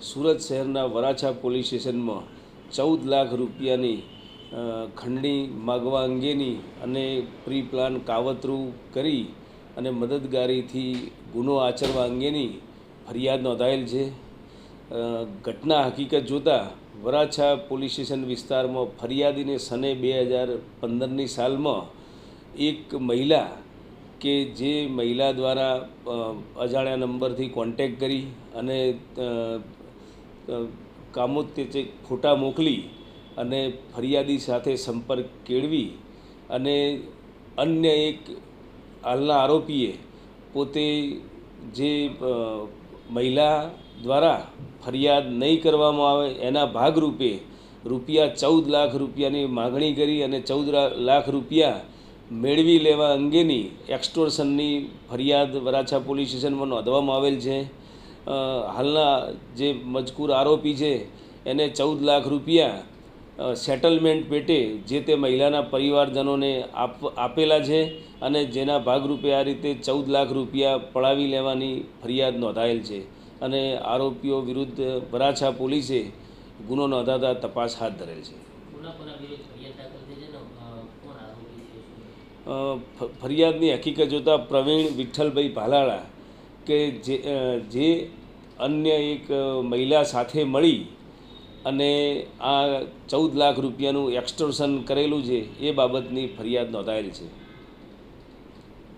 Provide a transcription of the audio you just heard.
સુરત શહેરના વરાછા પોલીસ સ્ટેશનમાં 14 લાખ રૂપિયાની ખંડણી માગવા અંગેની અને પ્રી પ્લાન કાવતરું કરી અને મદદગારીથી ગુનો આચરવા અંગેની ફરિયાદ નોંધાયેલ છે। ઘટના હકીકત જોતાં વરાછા પોલીસ સ્ટેશન વિસ્તારમાં ફરિયાદીને સને 2015ની સાલમાં એક મહિલા કે જે મહિલા દ્વારા અજાણ્યા નંબરથી કોન્ટેક્ટ કરી અને કામોત્તેજક ફોટા મોકલી અને ફરિયાદી સાથે સંપર્ક કેળવી અને અન્ય એક હાલના આરોપીએ પોતે જે મહિલા દ્વારા ફરિયાદ નહીં કરવામાં આવે એના ભાગરૂપે રૂપિયા 14 લાખ રૂપિયાની માગણી કરી અને 14 લાખ રૂપિયા મેળવી લેવા અંગેની એક્સટોર્શનની ફરિયાદ વરાછા પોલીસ સ્ટેશનમાં નોંધવામાં આવેલ છે। હાલના જે મજકૂર આરોપી છે એને 14 લાખ રૂપિયા સેટલમેન્ટ પેટે જે તે મહિલાના પરિવારજનોને આપેલા છે અને જેના ભાગરૂપે આ રીતે 14 લાખ રૂપિયા પડાવી લેવાની ફરિયાદ નોંધાયેલ છે અને આરોપીઓ વિરુદ્ધ વરાછા પોલીસે ગુનો નોંધાતા તપાસ હાથ ધરેલ છે। ફરિયાદની હકીકત જોતાં પ્રવીણ વિઠ્ઠલભાઈ ભાલાળા કે જે અન્ય એક મહિલા સાથે મળી અને આ 14 લાખ રૂપિયાનું એક્સટોર્શન કરેલું છે એ બાબતની ફરિયાદ નોંધાયેલ છે।